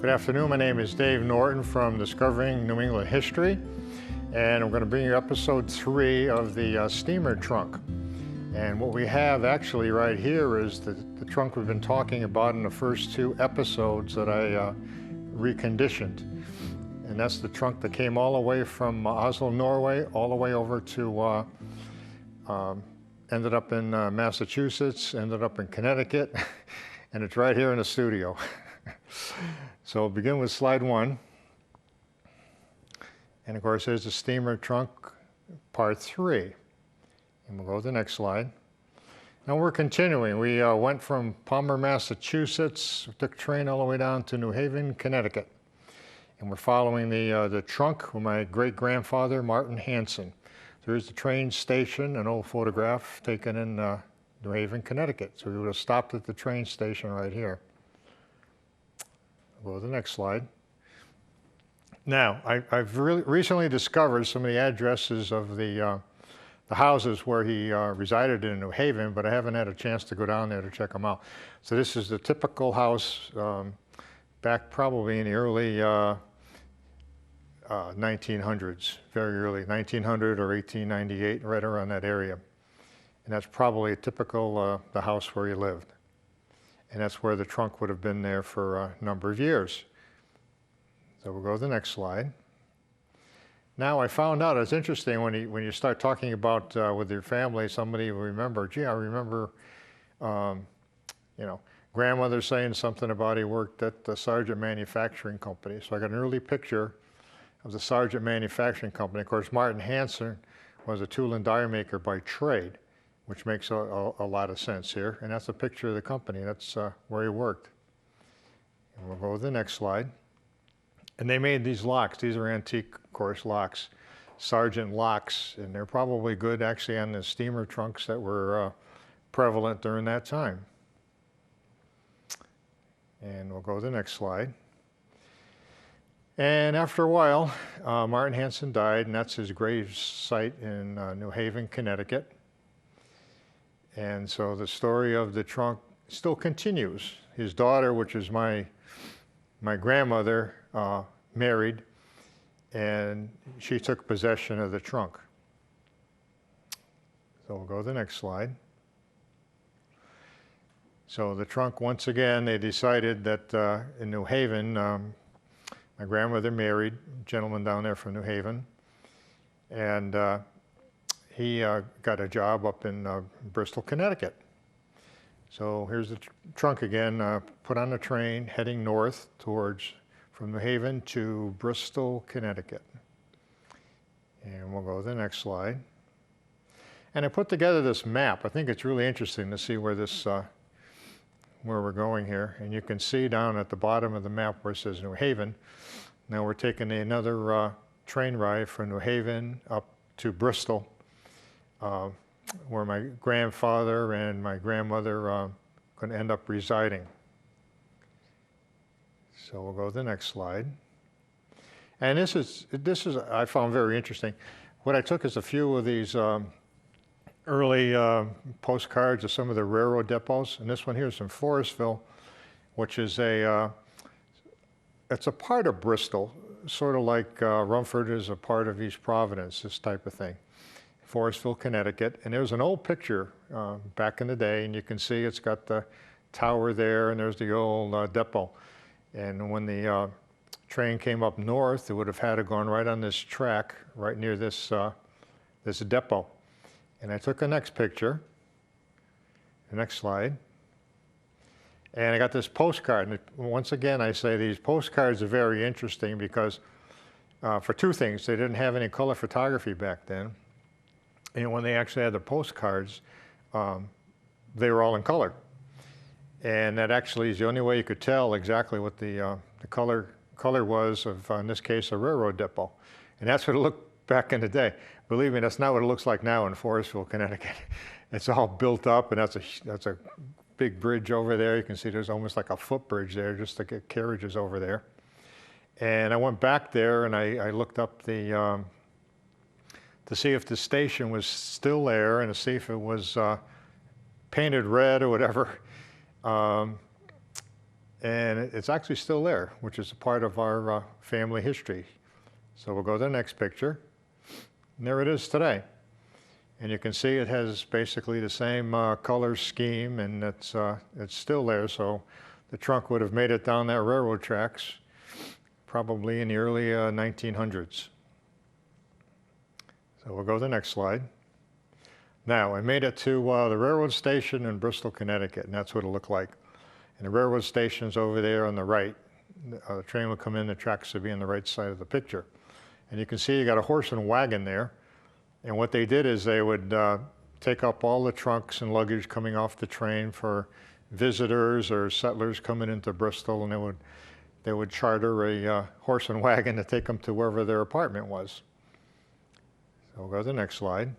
Good afternoon, my name is Dave Norton from Discovering New England History, and I'm going to bring you episode 3 of the steamer trunk. And what we have actually right here is the trunk we've been talking about in the first 2 episodes that I reconditioned. And that's the trunk that came all the way from Oslo, Norway, all the way over to, ended up in Massachusetts, ended up in Connecticut, and it's right here in the studio. So we'll begin with slide 1. And of course, there's the steamer trunk, part 3. And we'll go to the next slide. Now we're continuing. We went from Palmer, Massachusetts, took a train all the way down to New Haven, Connecticut. And we're following the trunk with my great-grandfather, Martin Hansen. There's the train station, an old photograph taken in New Haven, Connecticut. So we would have stopped at the train station right here. We'll go to the next slide. Now, I've recently discovered some of the addresses of the houses where he resided in New Haven, but I haven't had a chance to go down there to check them out. So this is the typical house back probably in the early 1900s, very early, 1900 or 1898, right around that area. And that's probably a typical the house where he lived. And that's where the trunk would have been there for a number of years. So we'll go to the next slide. Now I found out, it's interesting when you start talking about with your family, somebody will remember, gee, I remember, grandmother saying something about he worked at the Sargent Manufacturing Company. So I got an early picture of the Sargent Manufacturing Company. Of course, Martin Hansen was a tool and die maker by trade, which makes a lot of sense here. And that's a picture of the company. That's where he worked. And we'll go to the next slide. And they made these locks. These are antique, of course, locks, Sargent locks. And they're probably good, actually, on the steamer trunks that were prevalent during that time. And we'll go to the next slide. And after a while, Martin Hansen died, and that's his grave site in New Haven, Connecticut. And so the story of the trunk still continues. His daughter, which is my grandmother, married, and she took possession of the trunk. So we'll go to the next slide. So the trunk, once again, they decided that in New Haven, my grandmother married a gentleman down there from New Haven, and he got a job up in Bristol, Connecticut. So here's the trunk again, put on the train, heading north from New Haven to Bristol, Connecticut. And we'll go to the next slide. And I put together this map. I think it's really interesting to see where we're going here. And you can see down at the bottom of the map where it says New Haven. Now we're taking another train ride from New Haven up to Bristol, where my grandfather and my grandmother are going to end up residing. So we'll go to the next slide. And this is I found very interesting. What I took is a few of these early postcards of some of the railroad depots, and this one here is from Forestville, which is it's a part of Bristol, sort of like Rumford is a part of East Providence, this type of thing. Forestville, Connecticut, and there's an old picture back in the day, and you can see it's got the tower there, and there's the old depot. And when the train came up north, it would have had to gone right on this track, right near this depot. And I took the next picture, the next slide, and I got this postcard. And once again, I say these postcards are very interesting because for 2 things. They didn't have any color photography back then. And when they actually had the postcards, they were all in color. And that actually is the only way you could tell exactly what the color was of, in this case, a railroad depot. And that's what it looked back in the day. Believe me, that's not what it looks like now in Forestville, Connecticut. It's all built up, and that's a big bridge over there. You can see there's almost like a footbridge there just to get carriages over there. And I went back there and I looked up to see if the station was still there and to see if it was painted red or whatever. And it's actually still there, which is a part of our family history. So we'll go to the next picture. And there it is today. And you can see it has basically the same color scheme, and it's still there. So the trunk would have made it down that railroad tracks probably in the early 1900s. So we'll go to the next slide. Now, I made it to the railroad station in Bristol, Connecticut, and that's what it looked like. And the railroad station's over there on the right. The train would come in, the tracks would be on the right side of the picture. And you can see you got a horse and wagon there. And what they did is they would take up all the trunks and luggage coming off the train for visitors or settlers coming into Bristol, and they would charter a horse and wagon to take them to wherever their apartment was. So we'll go to the next slide.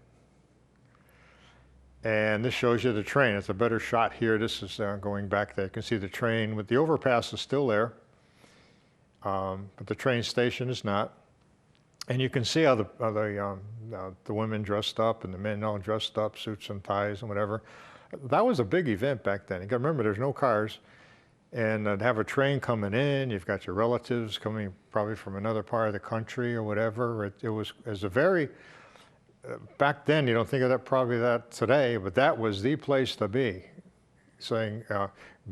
And this shows you the train. It's a better shot here. This is going back there. You can see the train with the overpass is still there, but the train station is not. And you can see how the women dressed up and the men all dressed up, suits and ties and whatever. That was a big event back then. You got to remember, there's no cars, and to have a train coming in, you've got your relatives coming probably from another part of the country or whatever. It was a very back then, you don't think of that probably that today, but that was the place to be, saying,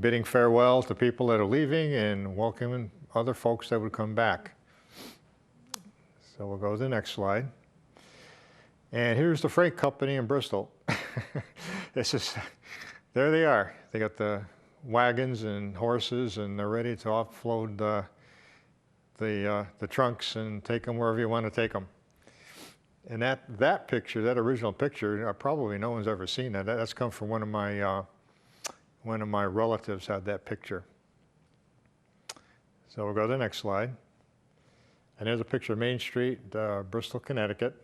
bidding farewell to people that are leaving and welcoming other folks that would come back. So we'll go to the next slide. And here's the freight company in Bristol. There they are. They got the wagons and horses, and they're ready to offload the trunks and take them wherever you want to take them. And that picture, that original picture, probably no one's ever seen that. That's come from one of my relatives had that picture. So we'll go to the next slide. And there's a picture of Main Street, Bristol, Connecticut.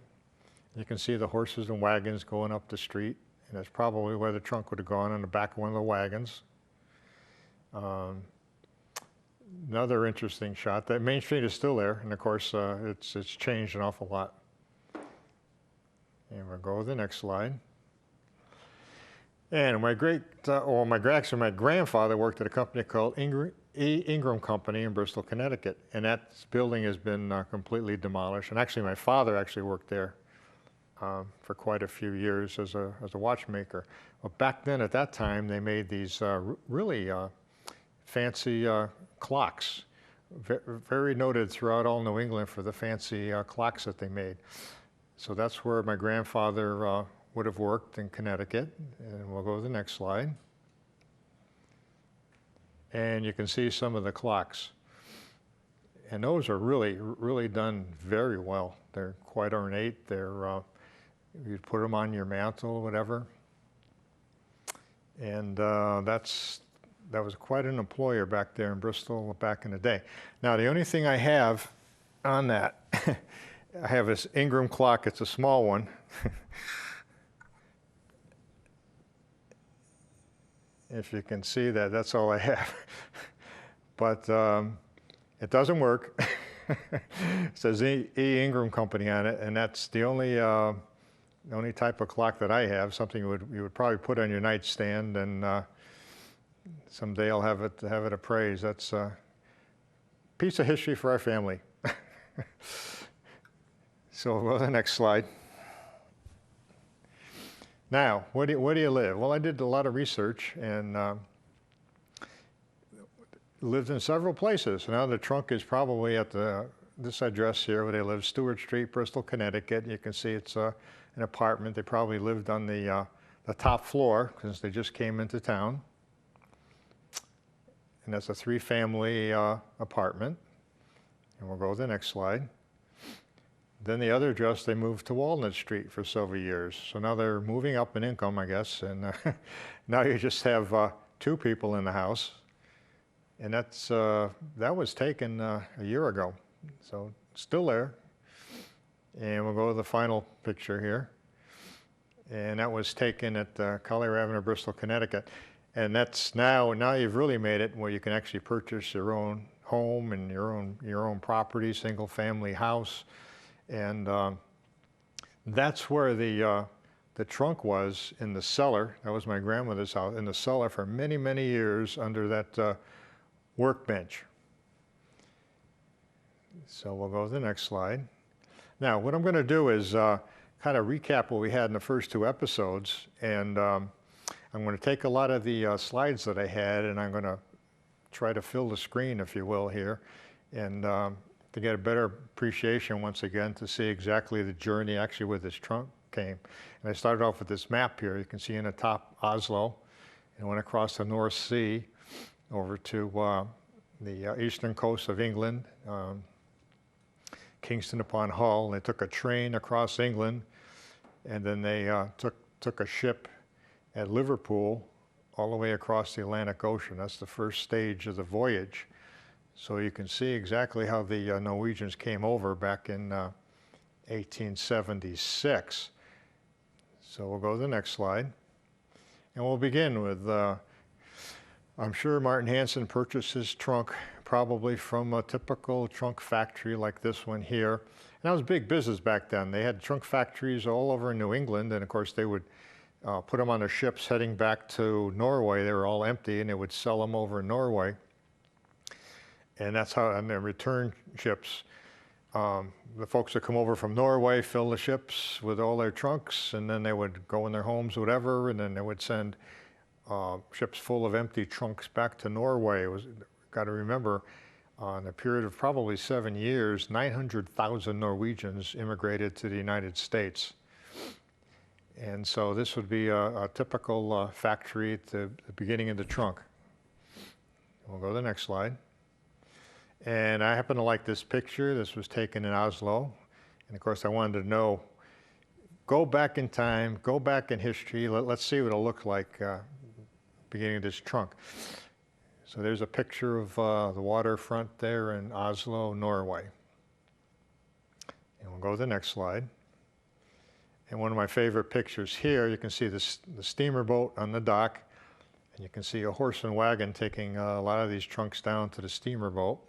You can see the horses and wagons going up the street, and that's probably where the trunk would have gone, in the back of one of the wagons. Another interesting shot. That Main Street is still there, and of course it's changed an awful lot. And we'll go to the next slide. And my grandfather worked at a company called Ingram Company in Bristol, Connecticut, and that building has been completely demolished. And actually, my father actually worked there for quite a few years as a watchmaker. Well, back then, at that time, they made these really fancy clocks, very noted throughout all New England for the fancy clocks that they made. So that's where my grandfather would have worked, in Connecticut. And we'll go to the next slide. And you can see some of the clocks. And those are really, really done very well. They're quite ornate. You'd put them on your mantle or whatever. And that was quite an employer back there in Bristol back in the day. Now, the only thing I have on that, I have this Ingram Clock. It's a small one. If you can see that, that's all I have. But it doesn't work. It says E. Ingram Company on it, and that's the only type of clock that I have. Something you would probably put on your nightstand, and someday I'll have it appraised. That's a piece of history for our family. So we'll go to the next slide. Now, where do you live? Well, I did a lot of research and lived in several places. Now the trunk is probably at this address here where they live, Stewart Street, Bristol, Connecticut. You can see it's an apartment. They probably lived on the top floor since they just came into town. And that's a 3-family apartment. And we'll go to the next slide. Then the other address, they moved to Walnut Street for several years. So now they're moving up in income, I guess, and now you just have 2 people in the house. And that was taken a year ago, so still there. And we'll go to the final picture here. And that was taken at Collier Avenue, Bristol, Connecticut. And that's now you've really made it where you can actually purchase your own home and your own property, single-family house. And that's where the trunk was, in the cellar. That was my grandmother's house, in the cellar for many, many years under that workbench. So we'll go to the next slide. Now, what I'm going to do is kind of recap what we had in the first two episodes, and I'm going to take a lot of the slides that I had, and I'm going to try to fill the screen, if you will, here, and to get a better appreciation once again to see exactly the journey actually where this trunk came. And I started off with this map here. You can see in the top Oslo, and went across the North Sea over to the eastern coast of England, Kingston upon Hull. They took a train across England, and then they took a ship at Liverpool all the way across the Atlantic Ocean. That's the first stage of the voyage. So you can see exactly how the Norwegians came over back in 1876. So we'll go to the next slide. And we'll begin with, I'm sure Martin Hansen purchased his trunk probably from a typical trunk factory like this one here. And that was big business back then. They had trunk factories all over New England, and of course they would put them on their ships heading back to Norway. They were all empty, and they would sell them over in Norway. And that's how, on their return ships, the folks that come over from Norway fill the ships with all their trunks, and then they would go in their homes, whatever, and then they would send ships full of empty trunks back to Norway. It was, got to remember, in a period of probably 7 years, 900,000 Norwegians immigrated to the United States. And so this would be a typical factory at the beginning of the trunk. We'll go to the next slide. And I happen to like this picture. This was taken in Oslo. And of course, I wanted to know, go back in time, go back in history. Let's see what it'll look like beginning of this trunk. So there's a picture of the waterfront there in Oslo, Norway. And we'll go to the next slide. And one of my favorite pictures here, you can see the steamer boat on the dock, and you can see a horse and wagon taking a lot of these trunks down to the steamer boat.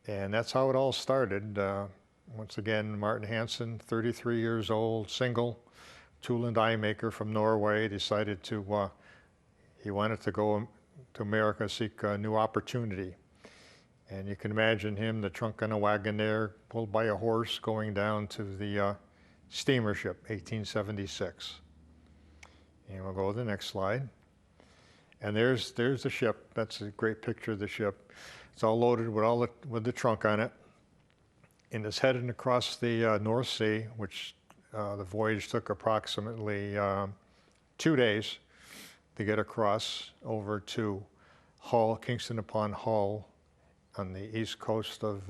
And that's how it all started. Once again, Martin Hansen, 33 years old, single, tool and die maker from Norway, decided to, he wanted to go to America, seek a new opportunity. And you can imagine him, the trunk on a wagon there, pulled by a horse, going down to the steamer ship, 1876. And we'll go to the next slide. And there's the ship. That's a great picture of the ship. It's all loaded with the trunk on it. And it's heading across the North Sea, which the voyage took approximately 2 days to get across over to Hull, Kingston upon Hull, on the east coast of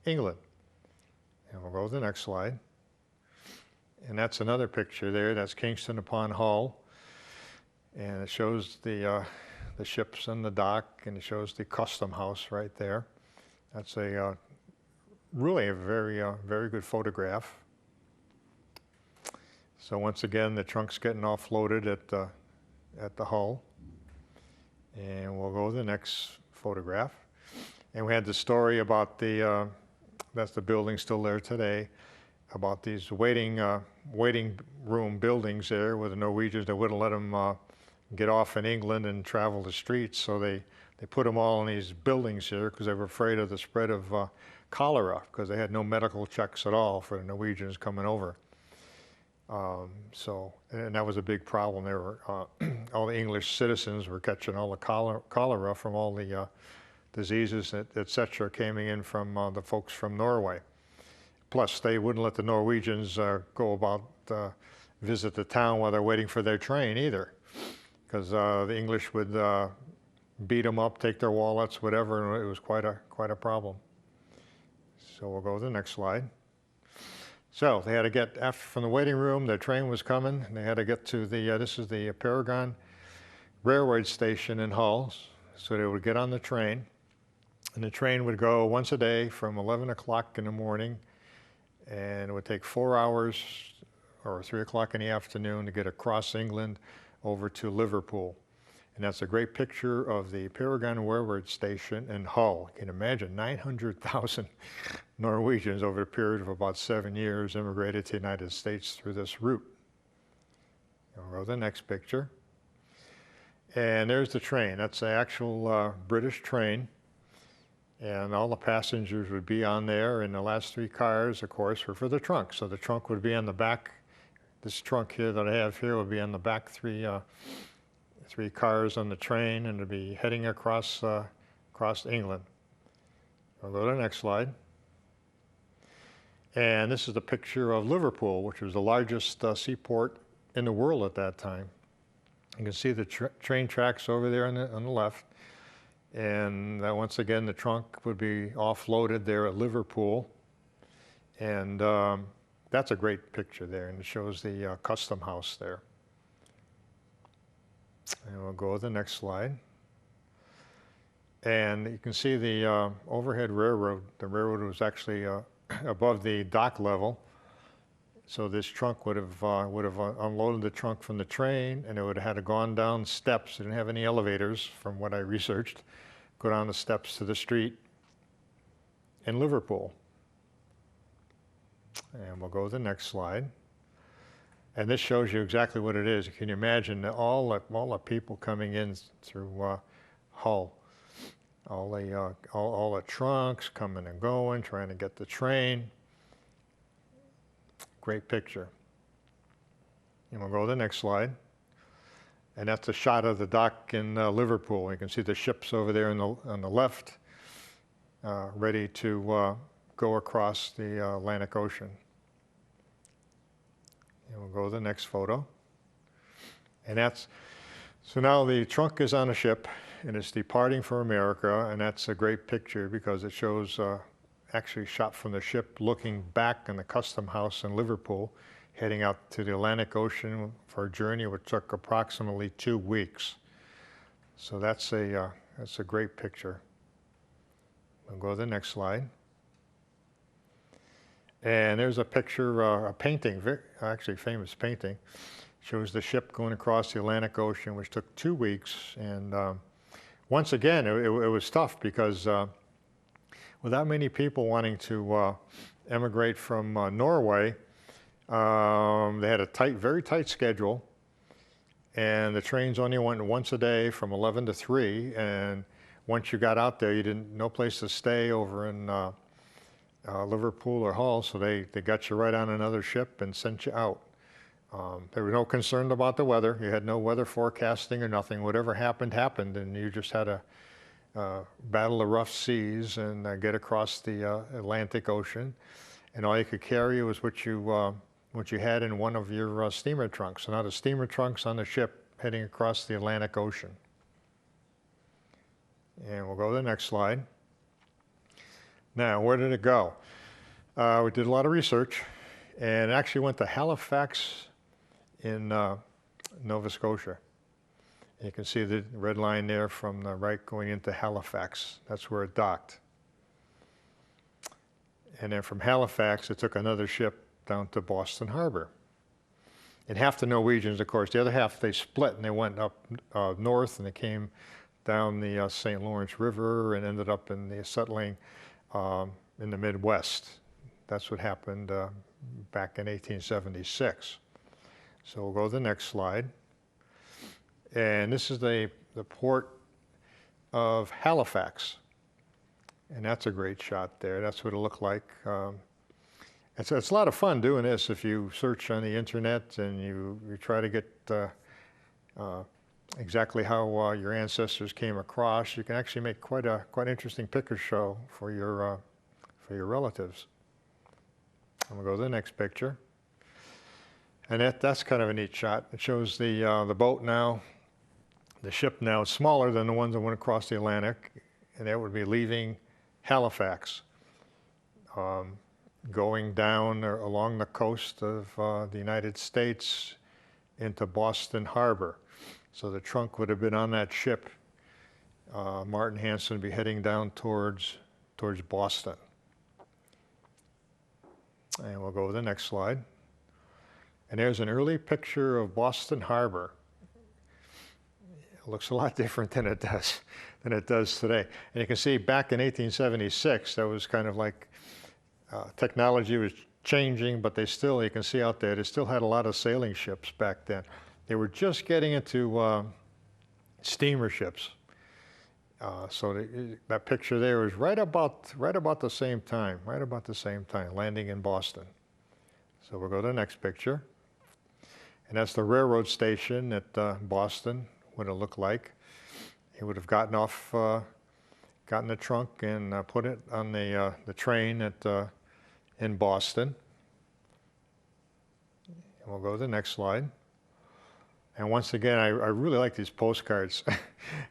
England. And we'll go to the next slide. And that's another picture there. That's Kingston upon Hull. And it shows the ships on the dock, and it shows the custom house right there. That's a really a very good photograph. So once again, the trunk's getting offloaded at the hull. And we'll go to the next photograph. And we had the story about that's the building still there today, about these waiting room buildings there with the Norwegians that wouldn't let them get off in England and travel the streets. So they put them all in these buildings here because they were afraid of the spread of cholera, because they had no medical checks at all for the Norwegians coming over. And that was a big problem. There were all the English citizens were catching all the cholera from all the diseases, et cetera, coming in from the folks from Norway. Plus, they wouldn't let the Norwegians go about visit the town while they're waiting for their train either, because the English would beat them up, take their wallets, whatever, and it was quite a problem. So we'll go to the next slide. So they had to get, from the waiting room, their train was coming, and they had to get to this is the Paragon railroad station in Hull. So they would get on the train, and the train would go once a day from 11 o'clock in the morning, and it would take 4 hours or 3 o'clock in the afternoon to get across England over to Liverpool. And that's a great picture of the Paragon railroad station in Hull. You can imagine 900,000 Norwegians over a period of about 7 years immigrated to the United States through this route. I'll go to the next picture. And there's the train. That's the actual British train. And all the passengers would be on there. And the last 3 cars, of course, were for the trunk. So the trunk would be on the back. This trunk here that I have here would be on the back 3 cars on the train, and it'd be heading across England. I'll go to the next slide. And this is a picture of Liverpool, which was the largest seaport in the world at that time. You can see the train tracks over there on the left. And once again, the trunk would be offloaded there at Liverpool. And that's a great picture there, and it shows the custom house there. And we'll go to the next slide. And you can see the overhead railroad. The railroad was actually above the dock level. So this trunk would have unloaded the trunk from the train, and it would have had to gone down steps. It didn't have any elevators, from what I researched. Go down the steps to the street in Liverpool. And we'll go to the next slide. And this shows you exactly what it is. Can you imagine all the people coming in through Hull? All the trunks coming and going, trying to get the train. Great picture. And we'll go to the next slide. And that's a shot of the dock in Liverpool. You can see the ships over there on the left, ready to go across the Atlantic Ocean. And we'll go to the next photo. And so now the trunk is on a ship, and it's departing for America, and that's a great picture because it shows actually shot from the ship looking back in the custom house in Liverpool, heading out to the Atlantic Ocean for a journey which took approximately 2 weeks. So that's a great picture. We'll go to the next slide. And there's a picture, a painting, actually famous painting, shows the ship going across the Atlantic Ocean, which took 2 weeks. And once again, it was tough because with that many people wanting to emigrate from Norway, they had a very tight schedule, and the trains only went once a day from 11 to 3. And once you got out there, no place to stay over in Liverpool or Hull, so they got you right on another ship and sent you out. There was no concern about the weather. You had no weather forecasting or nothing. Whatever happened, happened, and you just had to battle the rough seas and get across the Atlantic Ocean. And all you could carry was what you had in one of your steamer trunks. So now the steamer trunk's on the ship heading across the Atlantic Ocean. And we'll go to the next slide. Now, where did it go? We did a lot of research, and it actually went to Halifax in Nova Scotia. And you can see the red line there from the right going into Halifax. That's where it docked. And then from Halifax, it took another ship down to Boston Harbor. And half the Norwegians, of course, the other half, they split and they went up north, and they came down the St. Lawrence River and ended up settling in the Midwest. That's what happened back in 1876. So we'll go to the next slide. And this is the port of Halifax. And that's a great shot there. That's what it looked like. It's a lot of fun doing this. If you search on the internet and you try to get exactly how your ancestors came across, you can actually make quite interesting picture show for your relatives. I'm gonna go to the next picture, and that's kind of a neat shot. It shows the boat now, the ship now is smaller than the ones that went across the Atlantic, and that would be leaving Halifax, going down along the coast of the United States into Boston Harbor. So the trunk would have been on that ship. Martin Hansen would be heading down towards Boston. And we'll go to the next slide. And there's an early picture of Boston Harbor. It looks a lot different than it does today. And you can see back in 1876, that was kind of like technology was changing, but you can see out there, they still had a lot of sailing ships back then. They were just getting into steamer ships. So that picture there was right about the same time, landing in Boston. So we'll go to the next picture. And that's the railroad station at Boston, what it looked like. He would have gotten the trunk and put it on the train in Boston. And we'll go to the next slide. And once again, I really like these postcards.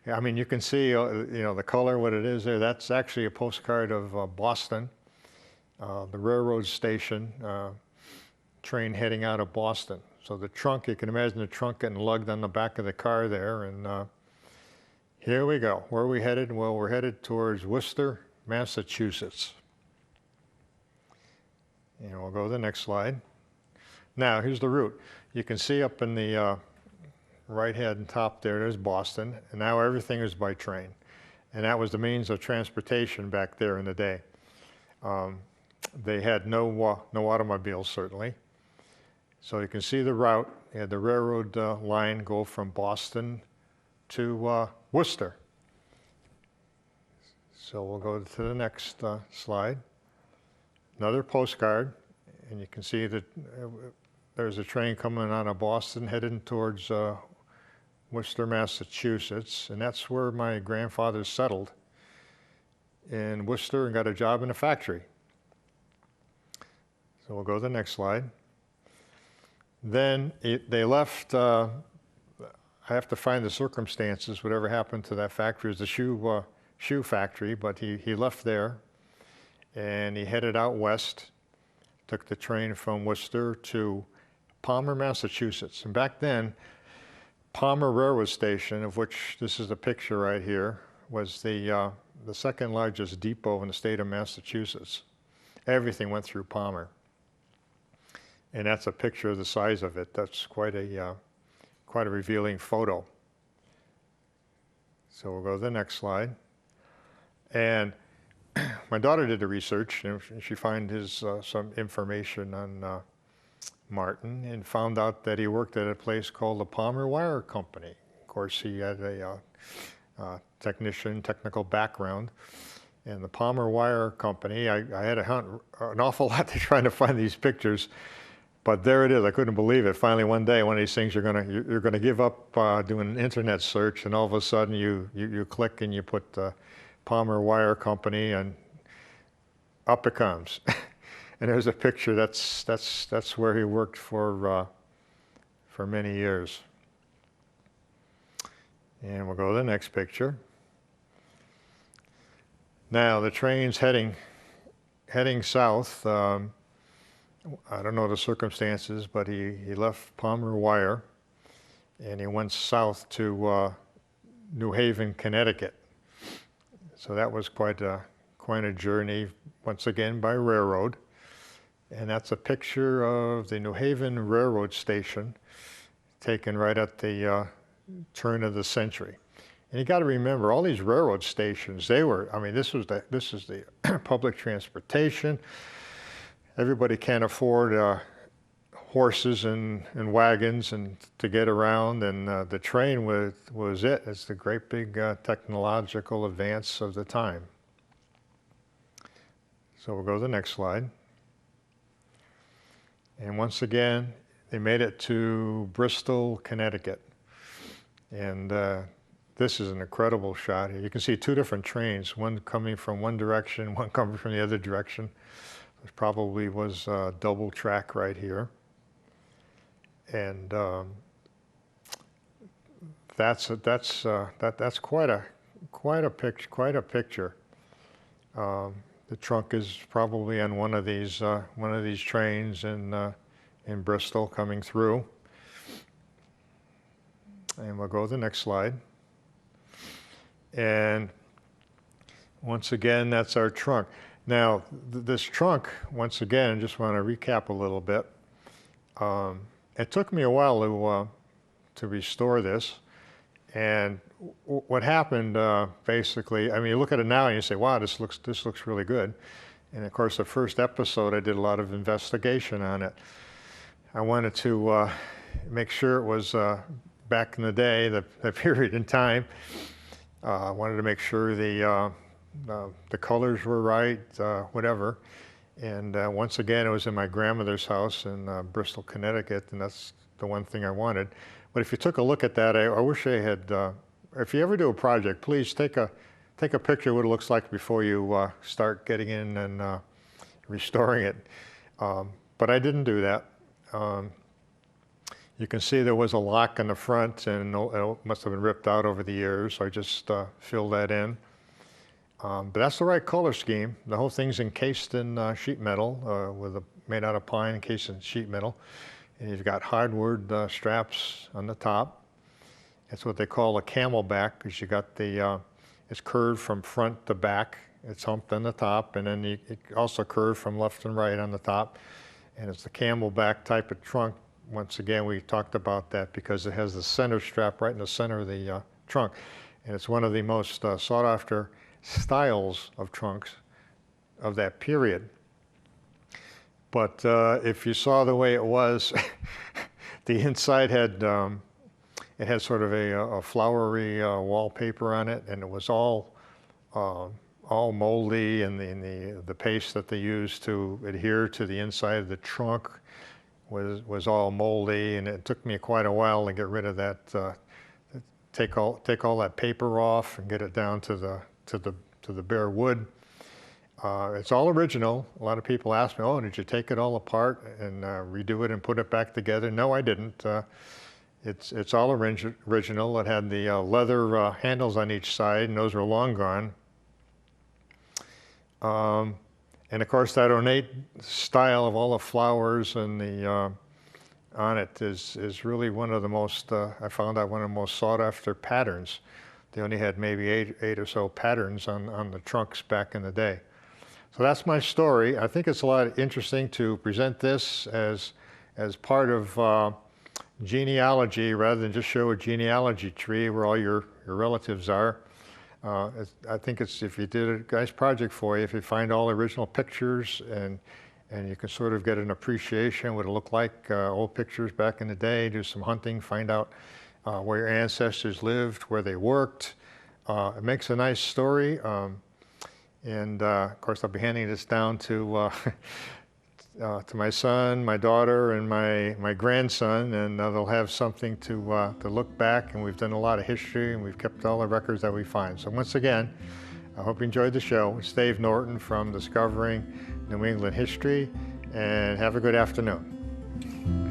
I mean, you can see, the color, what it is there. That's actually a postcard of Boston, the railroad station, train heading out of Boston. So the trunk, you can imagine the trunk getting lugged on the back of the car there. And here we go. Where are we headed? Well, we're headed towards Worcester, Massachusetts. And we'll go to the next slide. Now, here's the route. You can see up in the right-hand top there's Boston, and now everything is by train. And that was the means of transportation back there in the day. They had no automobiles, certainly. So you can see the route. You had the railroad line go from Boston to Worcester. So we'll go to the next slide. Another postcard, and you can see that there's a train coming out of Boston heading towards Worcester, Massachusetts, and that's where my grandfather settled, in Worcester, and got a job in a factory. So we'll go to the next slide. Then they left. I have to find the circumstances, whatever happened to that factory. It was a shoe factory, but he left there, and he headed out west, took the train from Worcester to Palmer, Massachusetts. And back then, Palmer Railroad Station, of which this is a picture right here, was the second largest depot in the state of Massachusetts. Everything went through Palmer. And that's a picture of the size of it. That's quite a revealing photo. So we'll go to the next slide. And my daughter did the research, and she found some information on Martin, and found out that he worked at a place called the Palmer Wire Company. Of course, he had a technical background. And the Palmer Wire Company, I had to hunt an awful lot to try to find these pictures, but there it is. I couldn't believe it. Finally, one day, one of these things, you're gonna give up doing an internet search, and all of a sudden you click and you put Palmer Wire Company, and up it comes. And there's a picture. That's where he worked for many years. And we'll go to the next picture. Now the train's heading south. I don't know the circumstances, but he left Palmer Wire, and he went south to New Haven, Connecticut. So that was quite a journey, once again by railroad. And that's a picture of the New Haven Railroad Station, taken right at the turn of the century. And you got to remember, all these railroad stations, this is the public transportation. Everybody can't afford horses and wagons and to get around, and the train was it. It's the great big technological advance of the time. So we'll go to the next slide. And once again, they made it to Bristol, Connecticut. And this is an incredible shot here. You can see two different trains, one coming from one direction, one coming from the other direction. There probably was a double track right here. And that's quite a picture. The trunk is probably on one of these trains in Bristol coming through. And we'll go to the next slide. And once again, that's our trunk. Now, this trunk, once again, I just want to recap a little bit. It took me a while to restore this. And what happened, basically, I mean, you look at it now and you say, wow, this looks really good. And of course, the first episode, I did a lot of investigation on it. I wanted to make sure it was back in the day, the period in time. I wanted to make sure the colors were right, whatever. And once again, it was in my grandmother's house in Bristol, Connecticut, and that's the one thing I wanted. But if you took a look at that, I wish I had, if you ever do a project, please take a picture of what it looks like before you start getting in and restoring it. But I didn't do that. You can see there was a lock in the front, and it must have been ripped out over the years, so I just filled that in. But that's the right color scheme. The whole thing's encased in sheet metal, made out of pine, encased in sheet metal. And you've got hardwood straps on the top. It's what they call a camelback, because you got it's curved from front to back. It's humped on the top, and then it also curved from left and right on the top. And it's the camelback type of trunk. Once again, we talked about that because it has the center strap right in the center of the trunk. And it's one of the most sought after styles of trunks of that period. But if you saw the way it was, the inside had it had sort of a flowery wallpaper on it, and it was all moldy, and the paste that they used to adhere to the inside of the trunk was all moldy, and it took me quite a while to get rid of that. Take all that paper off and get it down to the bare wood. It's all original. A lot of people ask me, "Oh, did you take it all apart and redo it and put it back together?" No, I didn't. It's all original. It had the leather handles on each side, and those are long gone. And of course, that ornate style of all the flowers and the on it is really one of the most, I found out, one of the most sought after patterns. They only had maybe eight or so patterns on the trunks back in the day. So that's my story. I think it's a lot interesting to present this as part of genealogy, rather than just show a genealogy tree where all your relatives are. I think if you did a nice project for you, if you find all the original pictures and you can sort of get an appreciation what it looked like, old pictures back in the day, do some hunting, find out where your ancestors lived, where they worked. It makes a nice story. And of course, I'll be handing this down to my son, my daughter, and my grandson, and they'll have something to look back. And we've done a lot of history, and we've kept all the records that we find. So once again, I hope you enjoyed the show. It's Dave Norton from Discovering New England History, and have a good afternoon.